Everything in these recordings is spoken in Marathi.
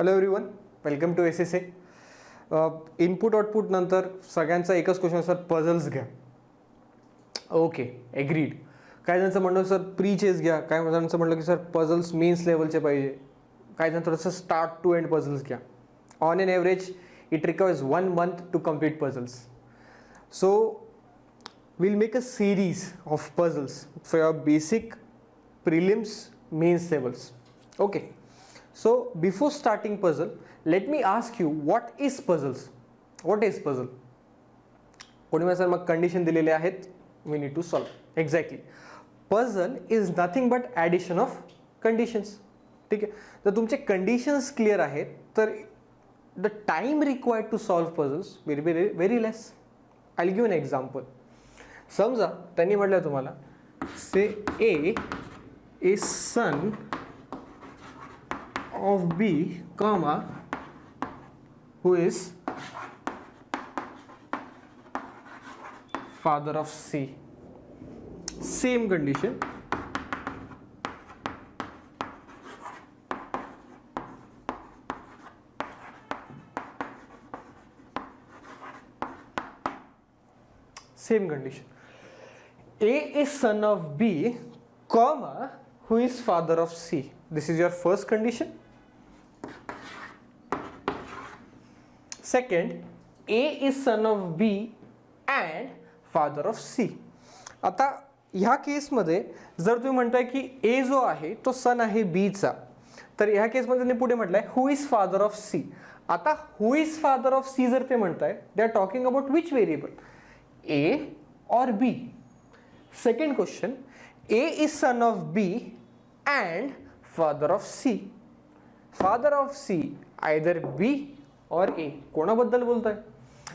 Hello everyone, welcome to S S A. Input output नंतर सगळ्यांचा एकच क्वेश्चन असतात, पझल्स घ्या. Okay, agreed. काही जणांचं म्हणणं सर प्री चेस घ्या, काही जणांचं म्हणलं की सर पझल्स मेन्स लेवलचे पाहिजे, काही जण थोडंसं स्टार्ट टू एंड पझल्स घ्या. On an average it requires 1 month to complete puzzles. So we'll make a series of puzzles for your basic prelims mains levels. Okay, so before starting puzzle, let me ask you, what is puzzles? What is puzzle? कोणी मला सर मग कंडिशन दिलेले आहेत, we need to solve. Exactly, puzzle is nothing but addition of conditions. ठीक आहे, जर तुमचे कंडिशन्स क्लिअर आहेत तर the time required to solve puzzles will be very less. I'll give an example. समजा त्यांनी म्हटलं तुम्हाला, say A is son of B comma who is father of C. Same condition. Same condition. A is son of B, comma, who is father of C. This is your first condition. Second, A is son of B and father of C. आता ह्या केसमध्ये जर तुम्ही म्हणताय की A जो आहे तो सन आहे B चा, तर ह्या केसमध्ये त्यांनी पुढे म्हटलंय who is father of C. आता who is father of C जर ते म्हणताय, they are talking about which variable, A or B. Second question, A is son of B and father of C. Father of C either B or A. कोणाबद्दल बोलताय?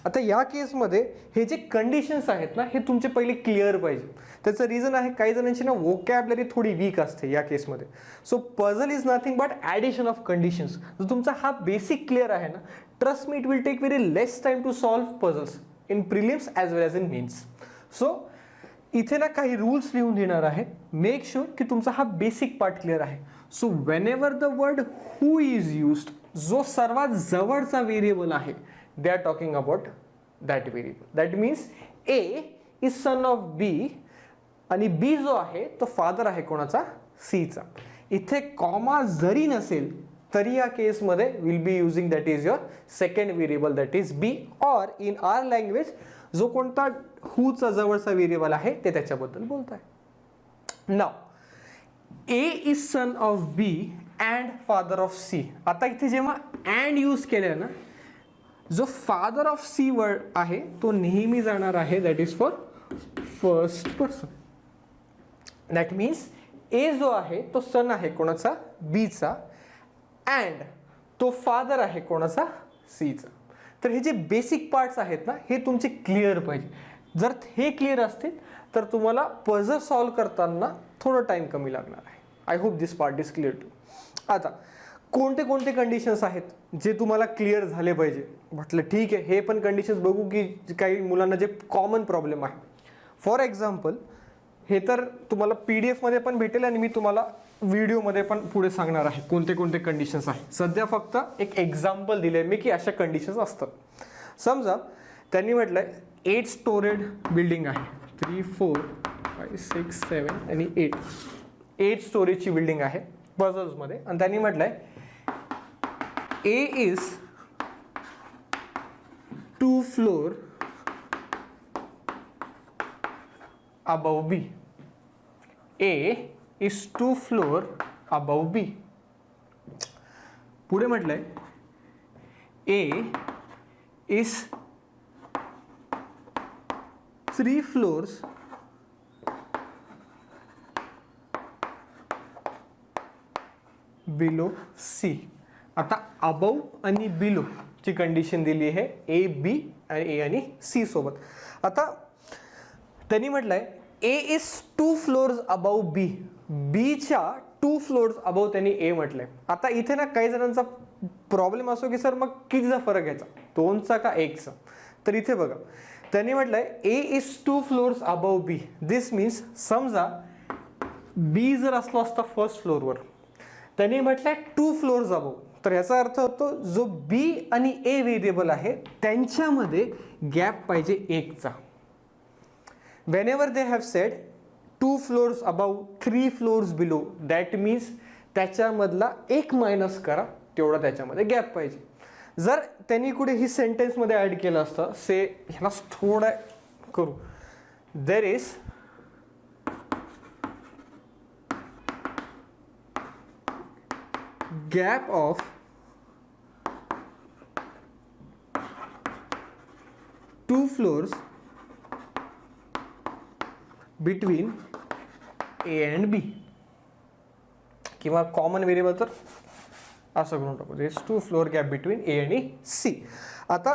आता या केसमध्ये हे जे कंडिशन्स आहेत ना, हे तुमचे पहिले क्लिअर पाहिजे. त्याचं रिझन आहे, काही जणांची ना वोकॅबलरी थोडी वीक असते या केसमध्ये. So puzzle is nothing but addition of conditions. जर तुमचा हा बेसिक क्लिअर आहे ना, trust me it will take very less time to solve puzzles in prelims as well as in mains. So इथे ना काही रूल्स लिहून देणार आहे. मेक शुअर की तुमचा हा बेसिक पार्ट क्लिअर आहे. So whenever the word who is used, जो सर्वात जवळचा व्हेरिएबल आहे, they are talking about that variable. That means A is son of B आणि बी जो आहे तो फादर आहे कोणाचा, सीचा. इथे कॉमा जरी नसेल तरी या केसमध्ये will be using that is your second variable, that is B. Or in our language जो कोणता हूचा जवळचा व्हेरिएबल आहे ते त्याच्याबद्दल बोलताय. Now A is son of B and father of C. आता इथे जेव्हा अँड यूज केलं ना, जो फादर ऑफ सी वर्ड आहे तो नेहमी जाणार आहे that is for first person. That means A जो आहे तो सन आहे कोणाचा, बीचा, अँड तो फादर आहे कोणाचा, सीचा. तर हे जे बेसिक पार्ट्स आहेत ना, हे तुमचे क्लिअर पाहिजे. जर हे क्लिअर असतील तर तुम्हाला पझल सॉल्व करताना थोडं टाइम कमी लागणार आहे. I hope this part is clear to. आता कोणते कोणते कंडिशन्स आहेत जे तुम्हाला क्लिअर झाले पाहिजे. म्हटलं ठीक आहे, हे पण कंडिशन्स बघू की काही मुलांना जे कॉमन प्रॉब्लेम आहे. फॉर एक्झाम्पल, हे तर तुम्हाला PDF मध्ये पण भेटेल आणि मी तुम्हाला व्हिडिओमध्ये पण पुढे सांगणार आहे कोणते कोणते कंडिशन्स आहेत. सध्या फक्त एक एक्झाम्पल दिले मी की अशा कंडिशन्स असतात. समजा त्यांनी म्हटलंय 8 स्टोरेड बिल्डिंग आहे, 3 4 5 6 7 आणि 8 स्टोरेजची बिल्डिंग आहे पझल्समध्ये. आणि त्यांनी म्हटलंय A is 2 floor above B. A is 2 floor above B. पुढे म्हटलंय A is 3 floors below C. आता अबव आणि बिलो ची कंडिशन दिली आहे ए बी आणि ए आणि सी सोबत. आता त्यांनी म्हटलंय ए इज 2 floors above बी. बीच्या 2 floors above त्यांनी ए म्हटलंय. आता इथे ना काही जणांचा प्रॉब्लेम असो की सर मग कितीचा फरक घ्यायचा, 2चा का 1चा. तर इथे बघा त्यांनी म्हटलंय A is 2 floors above B. This means समजा बी जर असलो असता फर्स्ट फ्लोअरवर, त्यांनी म्हटलंय 2 floors above, तर याचा अर्थ होतो जो बी आणि ए व्हेरिएबल आहे त्यांच्यामध्ये गॅप पाहिजे एकचा. Whenever they have said 2 floors above 3 floors below, that means त्याच्यामधला एक मायनस करा, तेवढा त्याच्यामध्ये गॅप पाहिजे. जर त्यांनी कुठे ही सेंटेन्समध्ये ॲड केलं असतं, से ह्याला थोडं करू, there is gap of 2 floors between A and B, किंवा कॉमन व्हेरिएबल तर असं करून टाकू, this 2 floor gap between A आणि सी. आता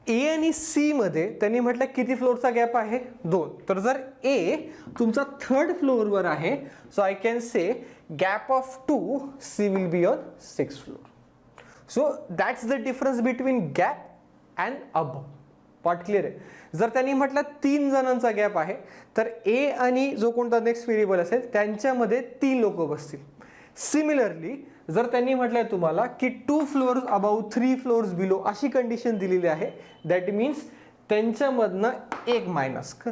ए आणि सी मध्ये त्यांनी म्हटलं किती फ्लोअरचा गॅप आहे, 2. तर जर ए तुमचा 3rd फ्लोअरवर आहे, so I can say gap of 2, C will be on 6th floor. So that's the difference between gap and above. Part clear आहे. जर त्यांनी म्हटलं 3 जणांचा गॅप आहे, तर ए आणि जो कोणता नेक्स्ट व्हेरिएबल असेल त्यांच्यामध्ये 3 लोक बसतील. सिमिलरली जर त्यांनी म्हटलंय तुम्हाला की 2 फ्लोअर्स अबाव 3 फ्लोअर्स बिलो अशी कंडिशन दिलेली आहे, दॅट मीन्स त्यांच्यामधनं एक मायनस कर.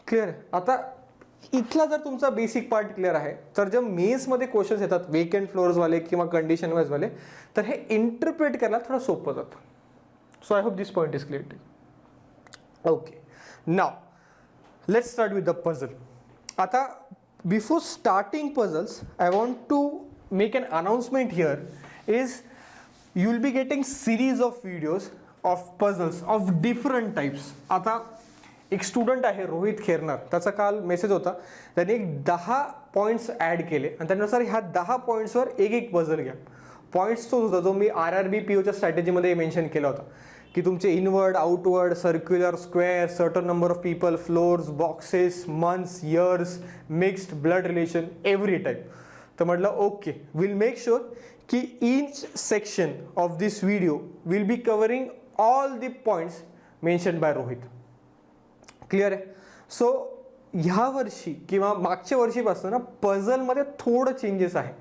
क्लिअर आहे. आता इथला जर तुमचा बेसिक पार्ट क्लिअर आहे, तर जे मेन्समध्ये क्वेश्चन्स येतात वेकंट फ्लोअर्सवाले किंवा कंडिशन वाईजवाले, तर हे इंटरप्रेट करायला थोडं सोपं जातं. So I hope this point is clear. Okay, now let's start with the puzzle. आता before starting puzzles, I want to make an announcement here is you will be getting series of videos of puzzles of different types. आता एक स्टुडंट आहे रोहित खेरनार, त्याचा काल मेसेज होता, त्याने एक 10 पॉईंट्स ॲड केले आणि त्यानुसार ह्या 10 पॉईंट्सवर एक पझल घ्या. पॉईंट्स तोच होता जो मी RRB POच्या स्ट्रॅटेजीमध्ये मेन्शन केला होता की तुमचे inward, outward, circular, square, certain number of people, floors, boxes, months, years, mixed, blood relation, every type. तर म्हटलं ओके, विल मेक शुअर की each section of this video will be covering all the points mention by Rohit. Clear आहे. सो ह्या वर्षी किंवा मागच्या वर्षीपासून ना पझलमध्ये थोडं चेंजेस आहे.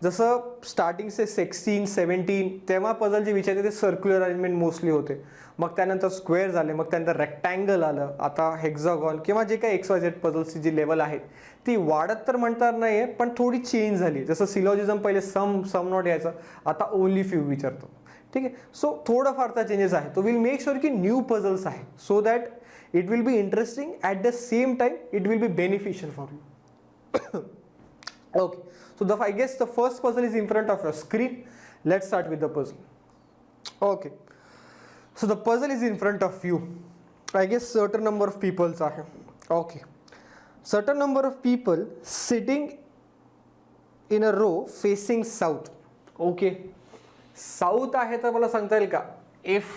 जसं स्टार्टिंगचे 16, 17 तेव्हा पझल जे विचारते ते सर्क्युलर अरेंजमेंट मोस्टली होते, मग त्यानंतर स्क्वेअर झाले, मग त्यानंतर रेक्टँगल आलं, आता हेक्झागॉन किंवा जे काही XYZ पझल्सची जी लेवल आहे ती वाढत तर म्हणणार नाही आहे, पण थोडी चेंज झाली. जसं सिलॉजिझम पहिले सम नॉट यायचं, आता ओनली फ्यू विचारतो. ठीक आहे. सो थोडंफारचा चेंजेस आहे. तो विल मेक शुअर की न्यू पझल्स आहे, so that it will be interesting at the same time it will be beneficial for you. Okay, so I guess the first puzzle is in front of your screen. Let's start with the puzzle. Okay, so the puzzle is in front of you. I guess certain number of people are. Okay, certain number of people sitting in a row facing south. Okay, south आहे तर मला सांगता येईल का, if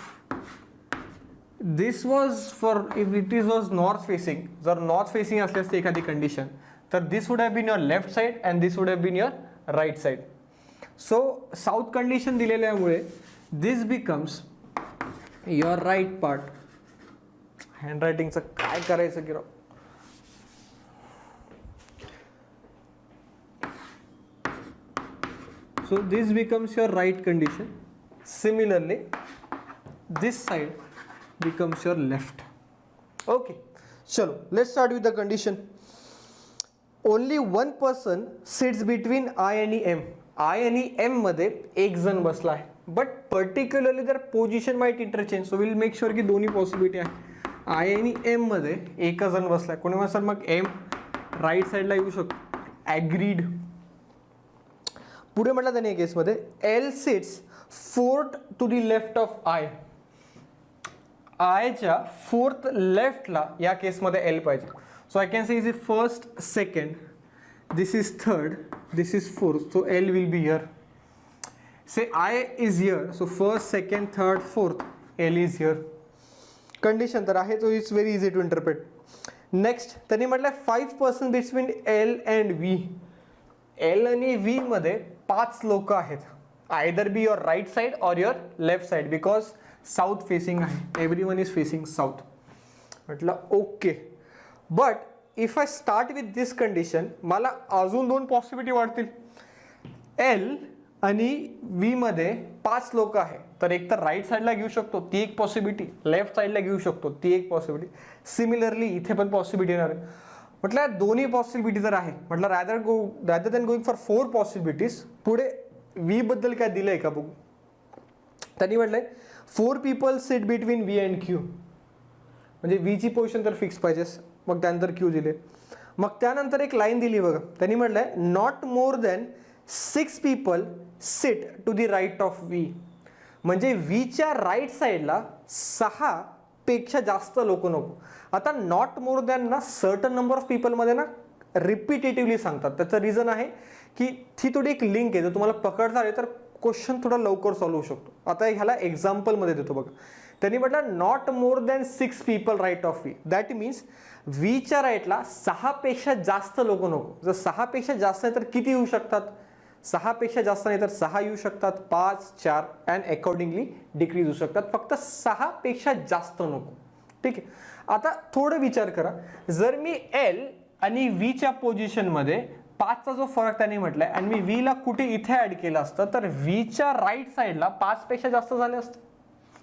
this was for, if it was north facing, जर north facing असली असते एखादी कंडिशन, तर this would have been your left side and this would have been your right side. So south condition दिलेल्यामुळे this becomes your right part. हँडरायटिंगचं काय करायचं की राव. So this becomes your right condition. Similarly this side becomes your left. Okay, chalo, let's start with the condition. Only one person sits between I आणि M. I आणि M मध्ये एक जण बसला आहे, बट पर्टिक्युलरली जर position might interchange, so will make sure की दोन्ही पॉसिबिलिटी आहे. I आणि M मध्ये एक जण बसलाय. कोणी म्हणा सर मग M राईट साईडला येऊ शकतो, ॲग्रीड. पुढे म्हटलं त्याने केसमध्ये L sits 4th to the left of I. आयच्या 4th लेफ्टला या केसमध्ये L पाहिजे. So I can say is first, second, this is third, this is fourth, so L will be here. Say I is here, so first, second, third, fourth, L is here. Condition तर आहे, so it's very easy to interpret. Next, त्यांनी म्हटलं 5% between L and V. L आणि V मध्ये 5 लोक आहेत. Either be your right side or your left side because south facing आहे. Everyone is facing south. म्हटलं okay. But if I start with this condition, मला अजून 2 पॉसिबिलिटी वाढतील. L आणि व्ही मध्ये 5 लोक आहे, तर एक तर राईट साईडला घेऊ शकतो, ती एक पॉसिबिलिटी, लेफ्ट साईडला घेऊ शकतो, ती एक पॉसिबिलिटी. सिमिलरली इथे पण पॉसिबिलिटी येणार आहे. म्हटलं दोन्ही पॉसिबिलिटी जर आहे, म्हटलं rather than going for 4 possibilities, पुढे व्ही बद्दल काय दिलंय का बघू. त्यांनी म्हटलंय 4 people sit between V and Q, म्हणजे व्हीची पोझिशन तर फिक्स पाहिजेस, मग त्यानंतर क्यू दिले. मग त्यानंतर एक लाईन दिली बघा, त्यांनी म्हटलंय not more than 6 people sit to the right of V, म्हणजे व्हीच्या राईट साईडला 6 पेक्षा जास्त लोक नको. आता नॉट मोर दॅन ना सर्टन नंबर ऑफ पीपलमध्ये ना रिपिटेटिव्हली सांगतात. त्याचं रिझन आहे की ती थोडी एक लिंक आहे, जर तुम्हाला पकडता आली तर क्वेश्चन थोडा लवकर सॉल्व्ह होऊ शकतो. आता ह्याला एक्झाम्पलमध्ये देतो बघा. त्यांनी म्हटलं not more than 6 people right of V, that means व्हीच्या राईटला 6 पेक्षा जास्त लोक नको. जर 6 पेक्षा जास्त नाही तर किती येऊ शकतात, 6 पेक्षा जास्त नाही तर 6 येऊ शकतात, 5, 4 अँड अकॉर्डिंगली डिक्रीज होऊ शकतात. फक्त 6 पेक्षा जास्त नको. ठीक आहे. आता थोडं विचार करा, जर मी एल आणि व्हीच्या पोझिशनमध्ये 5चा जो फरक त्यांनी म्हटलाय आणि मी व्हीला कुठे इथे ऍड केलं असतं, तर व्हीच्या राईट साईडला 5 पेक्षा जास्त झाले असतं.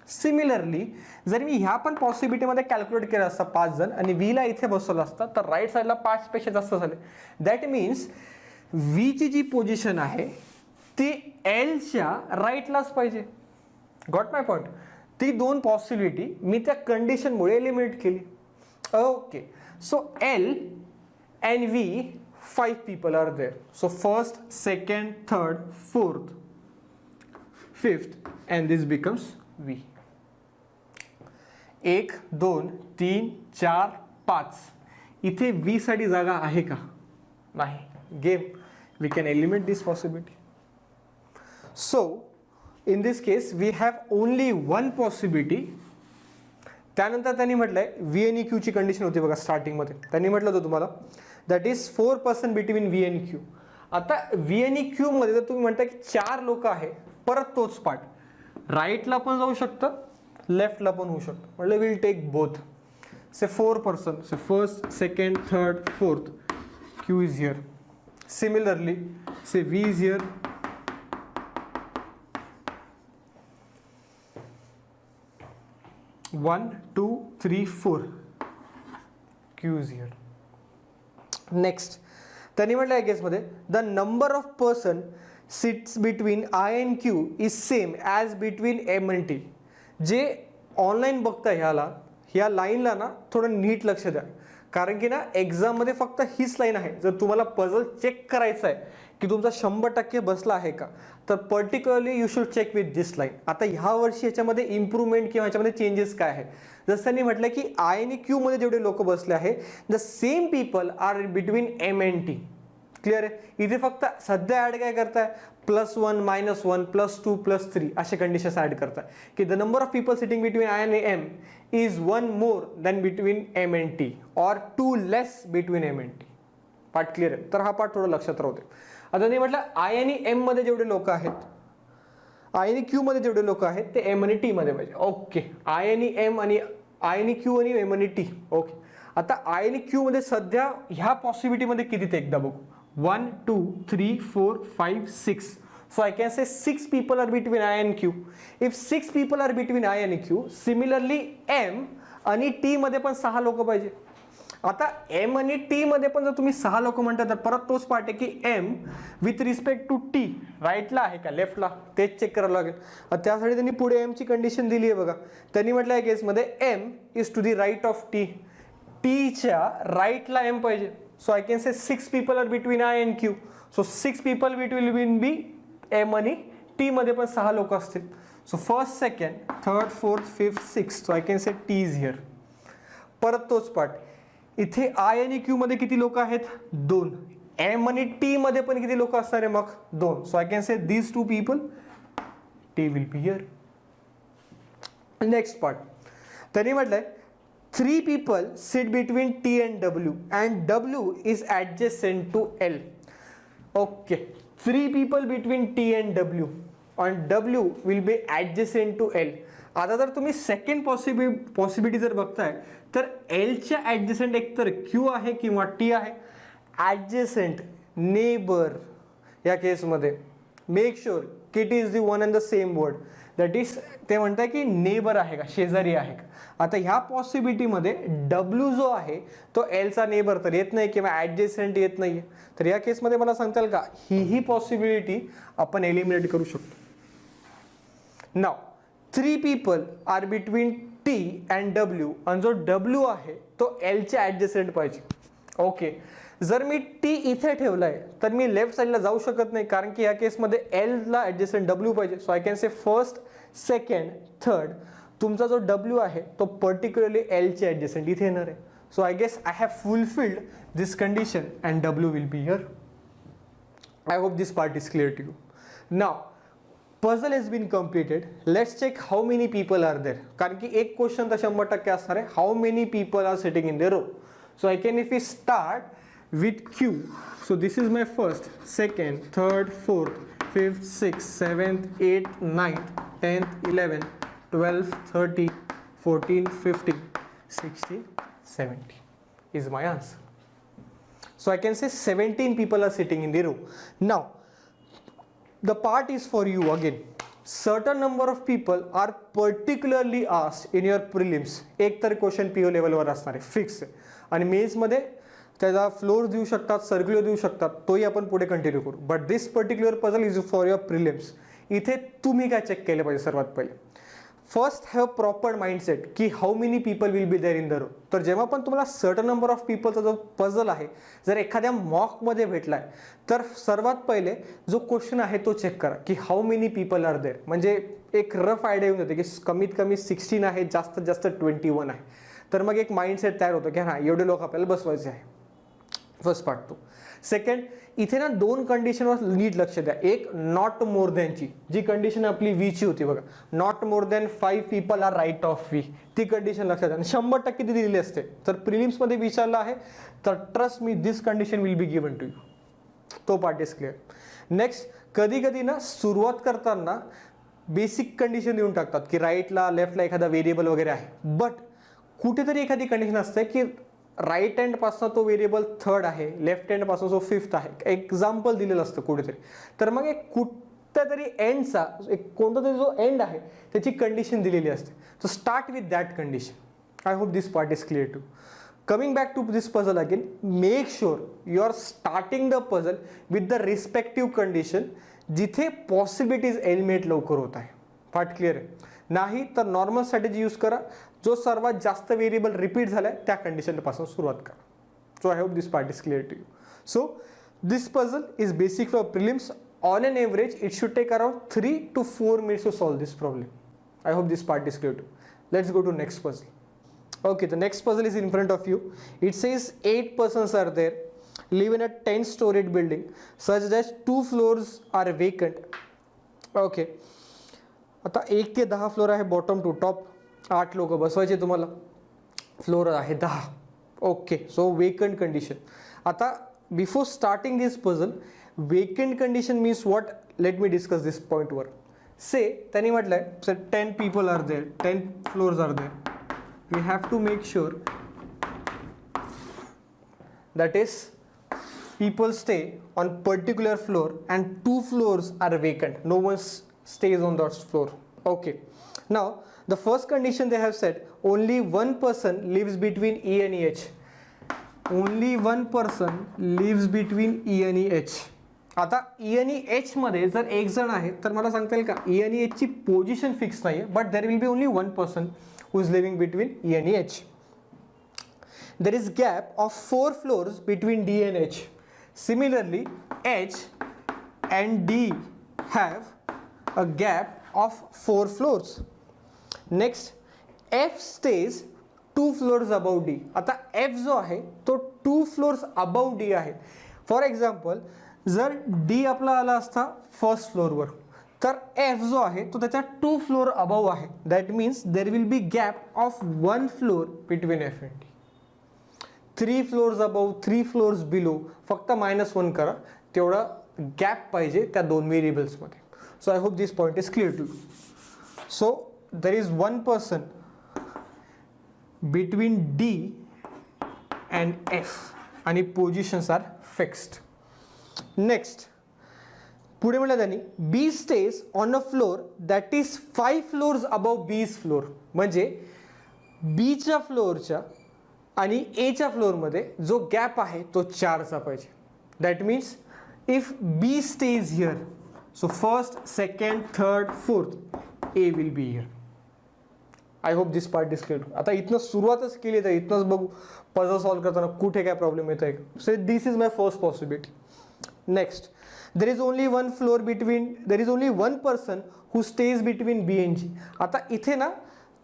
सिमिलरली जर मी ह्या पण पॉसिबिलिटीमध्ये कॅल्क्युलेट केलं असतं 5 जण आणि व्हीला इथे बसवलं असतं, तर राईट साईडला 5 पेक्षा जास्त झाले. दॅट मीन्स व्हीची जी पोझिशन आहे ती एलच्या राईटलाच पाहिजे. गॉट माय पॉइंट. ती 2 पॉसिबिलिटी मी त्या कंडिशनमुळे एलिमिनेट केली. Okay, so L and V 5 people are there. So first, second, third, fourth, fifth, and this becomes V. 1, 2, 3, 4, 5. इथे V साठी जागा आहे का? नाही. Game. We can eliminate this possibility. So, in this case, we have only one possibility. त्यानंतर त्यांनी म्हटलंय V आणि Q ची कंडिशन होती बघा स्टार्टिंगमध्ये. त्यांनी म्हटलं होतं तुम्हाला that is 4% between V and Q. आता व्ही आणि क्यू मध्ये जर तुम्ही म्हणता की 4 लोक आहे, परत तोच पार्ट राईटला पण जाऊ शकतं, लेफ्टला पण होऊ शकतं. म्हटलं will take both. Say 4%, say first, second, third, fourth, Q is here. Similarly say V is here, 1, 2, 3, 4, Q is here. Next त्यांनी म्हटलं या केसमध्ये the number of person sits between I and Q is same as between M and T. जे ऑनलाईन बघताय ह्या लाईनला ना थोडं नीट लक्ष द्या, कारण की ना एक्झाममध्ये फक्त हीच लाईन आहे. जर तुम्हाला पझल चेक करायचं आहे की तुमचा 100% बसला आहे का, तर particularly you should check with this line. आता ह्या वर्षी याच्यामध्ये इम्प्रूव्हमेंट किंवा याच्यामध्ये चेंजेस काय आहे, जसं त्यांनी म्हटलं की आय आणि क्यू मध्ये जेवढे लोक बसले आहे the same people are between M and T. Clear आहे. इथे फक्त सध्या ऍड काय करताय, +1, -1, +2, +3 असे कंडिशन्स ऍड करताय की the number of people sitting between I आणि M is 1 more than between M and T or 2 less between M and T. Part clear आहे. तर हा पार्ट थोडा लक्षात राहू दे. आता त्यांनी म्हटलं आय आणि एम मध्ये जेवढे लोक आहेत, आय आणि क्यू मध्ये जेवढे लोक आहेत ते एम आणि टी मध्ये पाहिजे. ओके, आय आणि एम आणि आय आणि क्यू आणि एम आणि टी. ओके, आता आय आणि क्यू मध्ये सध्या ह्या पॉसिबिलिटी मध्ये किती ते एकदा बघू. 1, 2, 3, 4, 5, 6. So I can say 6 people are between I and Q. If 6 people are between I and Q, similarly M आणि T मध्ये पण 6 लोक पाहिजे. आता M आणि T मध्ये पण जर तुम्ही 6 लोक म्हणता तर परत तोच पार्ट आहे की M with respect to T राईटला आहे का लेफ्टला, तेच चेक करावं लागेल. त्यासाठी त्यांनी पुढे M ची कंडिशन दिली आहे बघा. त्यांनी म्हटलं आहे केसमध्ये M is to the right of T. Tच्या राईटला M पाहिजे. So I can say 6 people are between I and Q. So 6 people will be M आणि T मध्ये पण 6 लोक असतील. So first, second, third, fourth, fifth, sixth. So I can say T is here. परत तोच पार्ट. इथे I आणि Q मध्ये किती लोक आहेत, 2. M आणि T मध्ये पण किती लोक असणार आहे मग, 2. So I can say these 2 people, T will be here. Next part. त्यांनी म्हटलंय 3 people sit between T and W and W is adjacent to L. Okay, 3 people between T and W and W will be adjacent to L. आता जर तुम्ही सेकंड पॉसिबिलिटी जर बघताय तर L च्या ॲडजसेंट एकतर Q आहे किंवा T आहे. ॲडजसेंट नेबर या केसमध्ये make sure kitty is the one and the same word, that is ते म्हणताय की नेबर आहे का, शेजारी आहे का. आता ह्या पॉसिबिलिटीमध्ये डब्ल्यू जो आहे तो एलचा नेबर तर येत नाही किंवा ॲडजेसंट येत नाही. तर या केसमध्ये मला सांगता येईल का ही पॉसिबिलिटी आपण एलिमिनेट करू शकतो. Now 3 people are between T and W, आणि जो डब्ल्यू आहे तो एलच्या ॲडजेसंट पाहिजे. ओके, जर मी टी इथे ठेवलाय तर मी लेफ्ट साईडला जाऊ शकत नाही, कारण की या केसमध्ये एलला ॲडजेसंट डब्ल्यू पाहिजे. So I can say first, second, third, तुमचा जो डब्ल्यू आहे तो पर्टिक्युलरली एलचे ॲडजेसंट इथे येणार आहे. So I guess I have fulfilled this condition and W will be here. I hope this part is clear to you. Now puzzle has been completed. Let's check how many people are there. कारण की एक क्वेश्चन तर 100% असणार आहे, how many people are sitting in the row. So I can, if we start with Q, so this is my first, second, third, fourth, fifth, sixth, seventh, eighth, ninth, 10th, 11th, 12th, 13th, 14th, 15th, 16th, 17th is my answer. So I can say 17 people are sitting in the row. Now the part is for you again. Certain number of people are particularly asked in your prelims. एक तर क्वेश्चन पीओ लेवलवर असणार आहे, फिक्स आहे. आणि मेन्समध्ये त्याचा फ्लोर देऊ शकतात, सर्क्युलर देऊ शकतात, तोही आपण पुढे कंटिन्यू करू. But this particular puzzle is for your prelims. इथे तुम्ही काय चेक केलं पाहिजे सर्वात पहिले, फर्स्ट हॅव प्रॉपर माइंडसेट की how many people will be there in the row. तर जेव्हा पण तुम्हाला सर्टन नंबर ऑफ पीपलचा जो पझल आहे जर एखाद्या मॉकमध्ये भेटलाय तर सर्वात पहिले जो क्वेश्चन आहे तो चेक करा की how many people are there. म्हणजे एक रफ आयडिया येऊन जाते की कमीत कमी 16 आहे, जास्तीत जास्त 21 आहे. तर मग एक माइंडसेट तयार होतो की हां एवढे लोक आपल्याला बसवायचे आहे. फर्स्ट पार्ट तो. सेकंड, इथे ना 2 कंडिशनवर नीट लक्ष द्या. एक नॉट मोर दॅनची, जी कंडिशन आपली वीची होती बघा, not more than 5 people are right of V, ती कंडिशन लक्षात द्या. 100% ती दिलेली असते. तर प्रिलिम्समध्ये विचारलं आहे तर trust me this condition will be given to you. तो पार्ट इज क्लिअर. नेक्स्ट, कधी कधी ना सुरुवात करताना बेसिक कंडिशन देऊन टाकतात की राईटला लेफ्टला एखादा व्हेरिएबल वगैरे आहे, बट कुठेतरी एखादी कंडिशन असते की राईट हँड पासून तो व्हेरिएबल थर्ड आहे, लेफ्ट हँड पासून जो फिफ्थ आहे, एक्झाम्पल दिलेलं असतं कुठेतरी. तर मग एक कुठेतरी एंडचा एक कोणता तरी जो एंड आहे त्याची कंडिशन दिलेली असते. So start with that condition. I hope this part is clear to. Coming back to this puzzle again, make sure you are starting the puzzle with the respective condition जिथे पॉसिबिलिटीज एलिमिनेट लवकर होत आहे. पार्ट क्लिअर आहे. नाही तर नॉर्मल स्ट्रॅटेजी यूज करा, जो सर्वात जास्त व्हेरिएबल रिपीट झालाय त्या कंडिशनपासून सुरुवात करा. So I hope this part is clear to you. So this puzzle is basic for prelims. On an average it should take around 3 to 4 minutes to solve this problem. I hope this part is clear too. Let's go to next puzzle. Okay, the next puzzle is in front of you. It says 8 persons are there, live in a 10-storied building such that 2 floors are vacant. Okay. आता 1 ते 10 फ्लोर आहे, बॉटम टू टॉप. 8 लोक बसवायचे तुम्हाला, फ्लोर आहे 10. Okay, so vacant condition. आता before starting this puzzle, vacant condition means what, let me discuss this पॉईंटवर. से त्यांनी म्हटलंय sir 10 people are there, 10 floors are there. We have to make sure that is people stay on particular floor and 2 floors are vacant. No one stays on that floor. Okay. Now the first condition they have said, only one person lives between E and H. Only one person lives between E and H. आता E आणि H मध्ये जर एक जण आहे तर मला सांगता येईल का E आणि H ची पोझिशन फिक्स नाही आहे, but there will be only one person who is living between E आणि H. There is gap of 4 floors between D and H. Similarly, H and D have a gap of 4 floors. Next, F stays 2 floors above D. आता F जो आहे तो 2 floors above D आहे. फॉर एक्झाम्पल, जर D आपला आला असता फर्स्ट फ्लोअरवर, तर F जो आहे तो त्याच्या 2 floor above आहे. That means there will be gap of 1 floor between F and D. 3 floors above, 3 floors below, फक्त -1 करा, तेवढा गॅप पाहिजे त्या 2 व्हेरिएबल्समध्ये. So I hope this point is clear to you. So there is one person between D and F आणि पोझिशन्स आर फिक्स्ड. नेक्स्ट, पुढे म्हटलं त्यांनी B stage on a floor that is 5 floors above B's floor. म्हणजे बीच्या फ्लोअरच्या आणि एच्या फ्लोअरमध्ये जो गॅप आहे तो 4चा पाहिजे. That means if B stays here, so first, second, third, fourth, A will be here. I hope this part is clear. आता इथनं सुरुवातच केली तर इथनंच बघू पझल सॉल्व करताना कुठे काय प्रॉब्लेम येत आहे. So this is my first possibility. Next, there is only one person who stays between B and G. आता इथे ना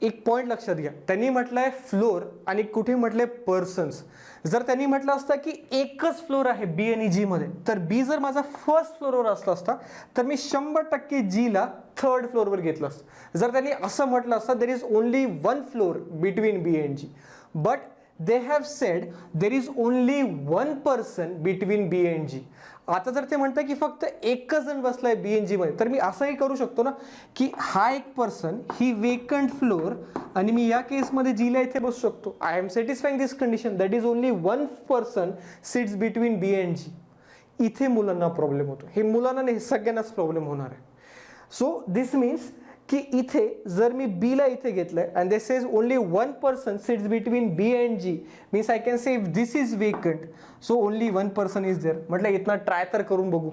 एक पॉइंट लक्षात घ्या. त्यांनी म्हटलंय फ्लोर आणि कुठे म्हटलंय पर्सन्स. जर त्यांनी म्हटलं असतं की एकच फ्लोर आहे बी आणि जी मध्ये, तर बी जर माझा फर्स्ट फ्लोरवर असला असता तर मी 100% जी ला थर्ड फ्लोरवर घेतलं असतं. जर त्यांनी असं म्हटलं असतं there is only one floor between B and G, but they have said there is only one person between B and G. आता जर ते म्हणतात की फक्त एकच जण बसलाय बी एन जी मध्ये, तर मी असंही करू शकतो ना की हा एक पर्सन, ही वेकंट फ्लोर, आणि मी या केसमध्ये जीला इथे बसू शकतो. I am satisfying this condition that is only one person sits between B and G. इथे मुलांना प्रॉब्लेम होतो. हे मुलांना नाही, सगळ्यांनाच प्रॉब्लेम होणार आहे. सो दिस मीन्स की इथे जर मी बी ला इथे घेतलंय and this is only one person sits between B and G, means I can say if this is vacant so only one person is there. म्हटलं इथनं ट्राय तर करून बघू.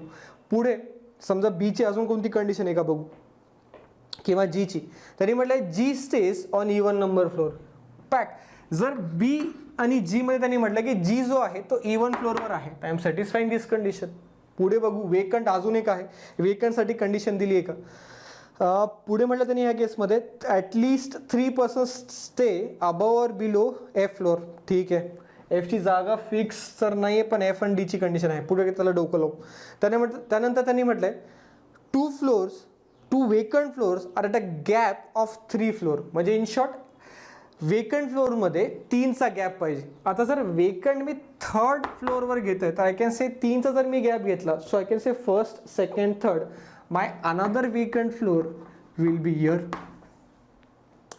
पुढे समजा बी ची अजून कोणती कंडिशन आहे का बघू, किंवा जी ची. तरी म्हटलंय G stage on even number floor. पॅक जर बी आणि जी मध्ये त्यांनी म्हटलं की जी जो आहे तो इवन फ्लोरवर आहे, I am satisfying this condition. पुढे बघू वेकंट अजून एक आहे. वेकंटसाठी कंडिशन दिली आहे का. पुढे म्हटलं त्यांनी ह्या केसमध्ये ॲटलिस्ट 3% स्टे अबव और बिलो एफ फ्लोर. ठीक आहे, एफची जागा फिक्स तर नाही आहे, पण एफ आणि डीची कंडिशन आहे. पुढे त्याला डोकं लावू. त्यानंतर त्यांनी म्हटलंय 2 vacant floors are at a gap of 3 floor. म्हणजे इन शॉर्ट वेकंट फ्लोअरमध्ये 3चा गॅप पाहिजे. आता जर वेकंट मी थर्ड फ्लोअरवर घेत आहे तर आय कॅन से 3चा जर मी गॅप घेतला, so I can say first, second, third, my another vacant floor will be here.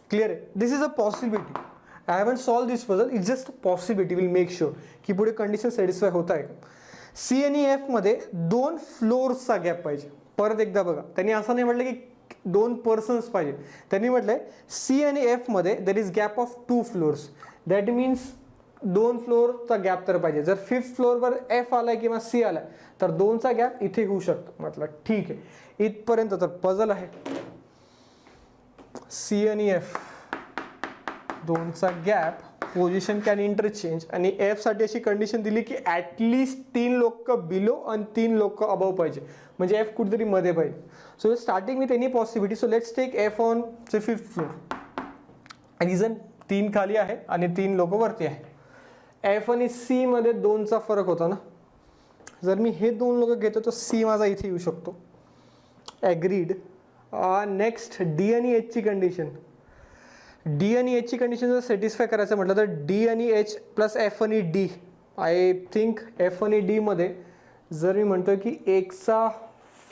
Clear? This is a possibility. I haven't solved this puzzle. It's just a possibility. We'll make sure की पुढे कंडिशन सॅटिस्फाय होत आहे का. सी आणि एफ मध्ये 2 फ्लोर्सचा गॅप पाहिजे. परत एकदा बघा, त्यांनी असं नाही म्हटलं की 2 पर्सन्स पाहिजे. त्यांनी म्हटलंय सी आणि एफ मध्ये there is gap of 2 floors. That means 2 फ्लोअरचा गॅप तर पाहिजे. जर 5th फ्लोअरवर एफ आलाय किंवा सी आलाय तर 2चा गॅप इथे होऊ शकतो. म्हटलं ठीक आहे, इथपर्यंत तर पझल आहे. सी आणि एफ 2चा गॅप, पोझिशन कॅन इंटरचेंज, आणि एफ साठी अशी कंडिशन दिली की ॲटलिस्ट 3 लोक बिलो आणि 3 लोक अबव पाहिजे. म्हणजे एफ कुठेतरी मध्ये पाहिजे. So starting with any possibility. So let's take F on 5th floor. Reason 3 खाली आहे आणि 3 लोक वरती आहे. एफ आणि सी मध्ये 2चा फरक होता ना. जर मी हे 2 लोक घेतो तर सी माझा इथे येऊ शकतो. ॲग्रीड. नेक्स्ट डी आणि एच ची कंडिशन. डी आणि एच ची कंडिशन जर सॅटिस्फाय करायचं म्हटलं तर डी आणि एच प्लस एफ आणि डी. आय थिंक एफ आणि डी मध्ये जर मी म्हणतोय की एकचा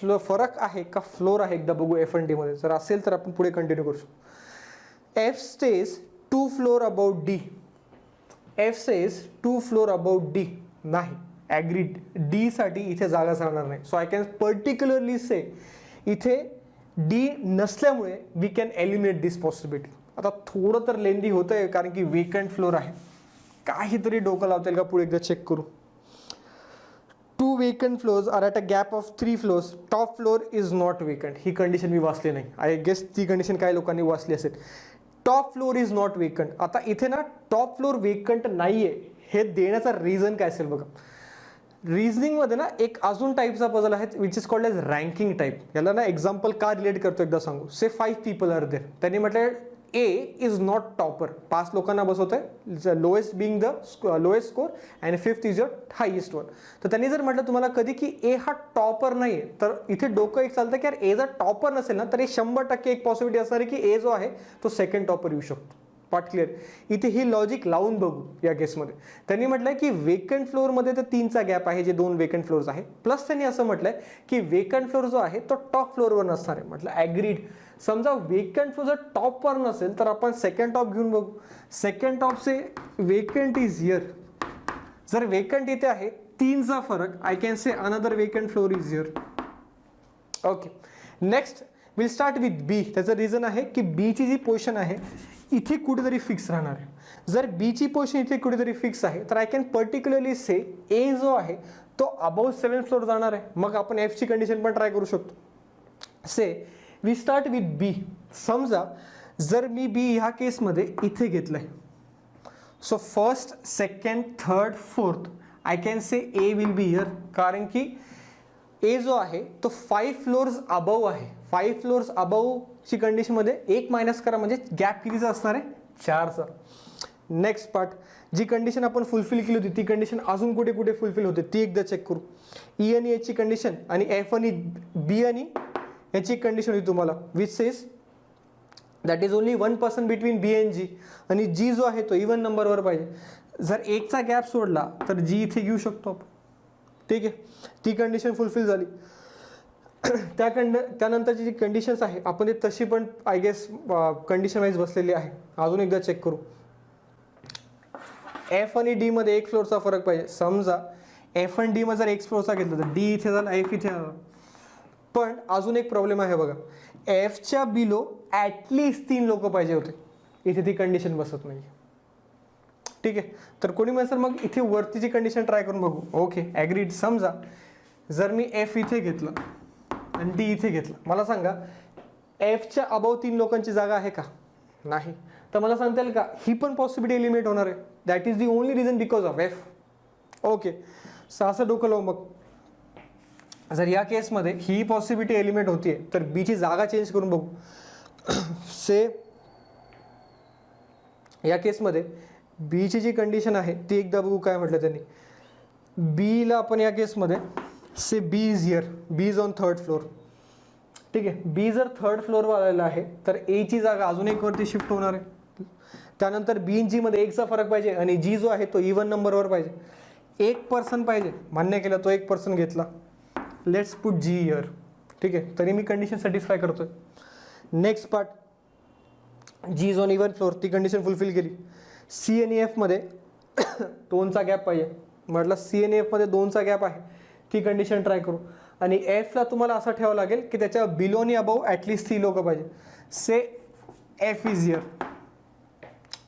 फरक आहे का फ्लोर आहे, एकदा बघू एफ आणि डी मध्ये. जर असेल तर आपण पुढे कंटिन्यू करू शकतो. F stays 2 floor about D. F says 2 floor about D. नाही, ॲग्रीड. डी साठी इथे जागा सांगणार नाही. So I can particularly say इथे डी नसल्यामुळे we can eliminate this possibility. आता थोडं तर लेंदी होतं आहे कारण की वेकंट फ्लोर आहे. काहीतरी डोकं लावता येईल का पुढे एकदा चेक करू. 2 vacant floors are at a gap of 3 floors. Top floor is not vacant. ही कंडिशन मी वाचली नाही. आय गेस ती कंडिशन काही लोकांनी वाचली असेल. Top floor is not vacant. आता इथे ना टॉप फ्लोर वेकंट नाहीये हे देण्याचा रिझन काय असेल बघा. रिझनिंगमध्ये ना एक अजून टाईपचा पझल आहे which is called age ranking type. याला ना एक्झाम्पल का रिलेट करतो एकदा सांगू. Say 5 people are there. त्यांनी म्हटलं ए इज नॉट टॉपर. 5 लोकांना बसवत आहे, lowest being the lowest score and 5th is your highest one. तर त्यांनी जर म्हटलं तुम्हाला कधी की ए हा टॉपर नाही आहे, तर इथे डोकं एक चालतं की यार ए जर टॉपर नसेल ना तर 100% एक पॉसिबिलिटी असणार आहे की ए जो आहे तो सेकंड टॉपर येऊ शकतो. Part clear. इथे ही लॉजिक लावून बघू या केसमध्ये. त्यांनी म्हटलंय की वेकंट फ्लोअरमध्ये तर 3चा गॅप आहे, जे 2 वेकंट फ्लोअर्स आहे. प्लस त्यांनी असं म्हटलंय की वेकंट फ्लोअर जो आहे तो टॉप फ्लोअरवर नसणार आहे. म्हटलं ॲग्रीड. समजा वेकंट फ्लोअर जर टॉपवर नसेल तर आपण सेकंड टॉप घेऊन बघू. सेकंड टॉपचे वेकंट इज हिअर. जर वेकंट इथे आहे 3चा फरक, I can say another vacant floor is here. Okay, next will start with B. त्याचं रिझन आहे की बीची जी पोझिशन आहे इथे कुठेतरी फिक्स राहणार आहे. जर बीची पोझिशन इथे कुठेतरी फिक्स आहे तर आय कॅन पर्टिक्युलरली से ए जो आहे तो अबाव 7th फ्लोर जाणार आहे. मग आपण एफची कंडिशन पण ट्राय करू शकतो. से वी स्टार्ट विथ बी. समजा जर मी बी ह्या केसमध्ये इथे घेतलंय, so first, second, third, fourth I can say A will be here. कारण की ए जो आहे तो 5 फ्लोर्स अबव आहे. 5 फ्लोर्स अबवची कंडिशनमध्ये 1 मायनस करा म्हणजे गॅप कितीचा असणार आहे, 4चा. नेक्स्ट पार्ट, जी कंडिशन आपण फुलफिल केली होती ती कंडिशन अजून कुठे कुठे फुलफिल होते ती एकदा चेक करू. ई आणि एचची कंडिशन आणि एफ आणि बी आणि याची कंडिशन होती तुम्हाला, which says that is only 1% between B and G. आणि जी जो आहे तो इवन नंबरवर पाहिजे. जर एकचा गॅप सोडला तर जी इथे घेऊ शकतो आपण. ठीक आहे, ती कंडिशन फुलफिल झाली. त्यानंतरची जी कंडिशन्स आहे आपण ते तशी पण आय गेस कंडिशन वाईज बसलेली आहे. अजून एकदा चेक करू. एफ आणि डी मध्ये 1 फ्लोरचा फरक पाहिजे. समजा एफ आणि डी मध्ये जर 1 फ्लोरचा घेतला तर डी इथे झाला, एफ इथे झाला. पण अजून एक प्रॉब्लेम आहे बघा, एफच्या बिलो ॲटलिस्ट 3 लोक पाहिजे होते. इथे ती कंडिशन बसत नाही. ठीक आहे, तर कोणी म्हणेल सर मग इथे वरतीची कंडिशन ट्राय करून बघू. Okay, agreed. समजा जर मी एफ इथे घेतलं आणि डी इथे घेतलं, मला सांगा एफच्या अबाव 3 लोकांची जागा आहे का, नाही. तर मला सांगता येईल का ही पण पॉसिबिलिटी एलिमिनेट होणार आहे. That is the only reason because of F. Okay, असं डोकं लावू. मग जर या केसमध्ये ही पॉसिबिलिटी एलिमिनेट होतीये तर बीची जागा चेंज करून बघू. से या केसमध्ये बीची जी कंडिशन आहे ती एकदा बघू. काय म्हटलं त्यांनी, बीला आपण या केसमध्ये say B is here, B is on 3rd floor. ठीक आहे, बी जर 3rd फ्लोअरवर आलेला आहे तर एची जागा अजून एक वरती शिफ्ट होणार आहे. त्यानंतर बी आणि जी मध्ये 1चा फरक पाहिजे आणि जी जो आहे तो इवन नंबरवर पाहिजे. 1% पाहिजे, मान्य केलं, तो 1% घेतला. Let's put G here. ठीक आहे, तरी मी कंडिशन सॅटिस्फाय करतोय. Next part, G is on even floor, ती कंडिशन फुलफिल केली. सी आणि एफ मध्ये 2चा गॅप पाहिजे. म्हटलं सी आणि एफ मध्ये 2चा गॅप आहे, ती कंडिशन ट्राय करू. आणि एफला तुम्हाला असं ठेवावं लागेल की त्याच्या बिलो आणि अबाव ॲटलिस्ट 3 लोक पाहिजे. से एफ इज हिअर,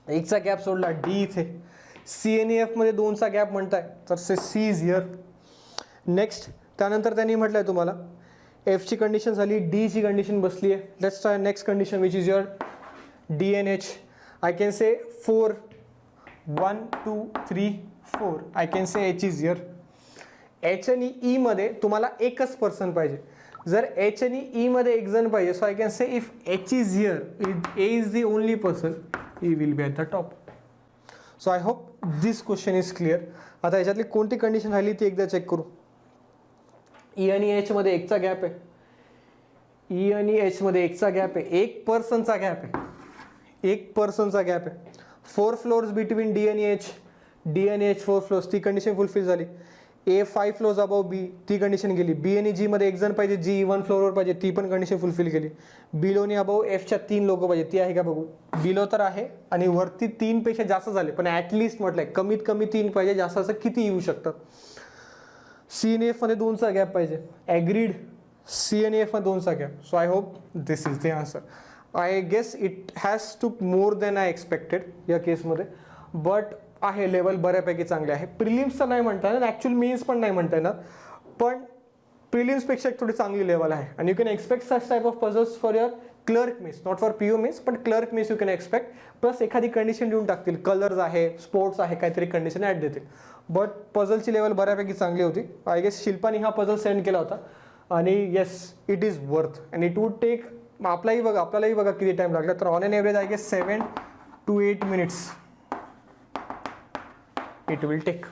1चा गॅप सोडला, डी इथे. सी आणि एफ मध्ये 2चा गॅप म्हणताय तर से सी इज हिअर. नेक्स्ट, त्यानंतर त्यांनी म्हटलंय तुम्हाला एफची कंडिशन झाली, डीची कंडिशन बसली आहे. Let's try next condition which is your D and H. I can say 4, 1, 2, 3, 4. I can say H is here. H आणि ई मध्ये तुम्हाला 1च पर्सन पाहिजे. जर एच आणि ई मध्ये 1 जण पाहिजे, so I can say if H is here, A is the only person, E will be at the top. So I hope this question is clear. आता याच्यातली कोणती कंडिशन राहिली ती एकदा चेक करू. ई आणि एच मध्ये 1चा गॅप आहे. ई आणि एच मध्ये 1चा गॅप आहे, 1 पर्सनचा गॅप आहे. 1 पर्सनचा गॅप आहे. 4 फ्लोअर्स बिटवीन डी आणि एच, डी आणि एच 4 फ्लोअर्स, ती कंडिशन फुलफिल झाली. ए 5 फ्लोअर्स अबाव बी, ती कंडिशन गेली. बी आणि जी मध्ये 1 जण पाहिजे, जी 1 फ्लोअरवर पाहिजे, ती पण कंडिशन फुलफिल केली. बिलो आणि अबाव एफच्या 3 लोक पाहिजे, ती आहे का बघू. बिलो तर आहे आणि वरती 3 पेक्षा जास्त झाले, पण ॲटलिस्ट म्हटलंय कमीत कमी 3 पाहिजे. जास्त असं किती येऊ शकतात. सी आणि एफ मध्ये 2चा गॅप पाहिजे. ॲग्रीड, सी आणि एफ मध्ये 2चा gap. So I hope this is the answer. I guess it has two more than I expected या केसमध्ये, बट आहे लेवल बऱ्यापैकी चांगले आहे. प्रिलिम्सचं नाही म्हणता येणार, ॲक्च्युअल मेन्स पण नाही म्हणता येणार, पण प्रिलिम्सपेक्षा एक थोडी चांगली लेवल आहे. आणि you can expect such type of puzzles for your clerk mains, not for PO mains, पण clerk mains you can expect. Plus एखादी कंडिशन देऊन टाकतील, कलर्स आहे, स्पोर्ट्स आहे, काहीतरी कंडिशन ॲड देतील. बट पझलची लेवल बऱ्यापैकी चांगली होती. आय गेस शिल्पाने हा पझल सेंड केला होता आणि yes it is worth. And it would take, आपल्यालाही बघा किती टाईम लागला, तर on an average I guess 7 to 8 minutes it will take.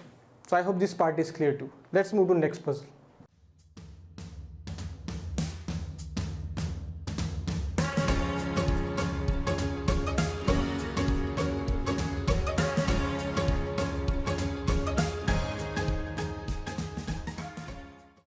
So I hope this part is clear too. Let's move to next puzzle.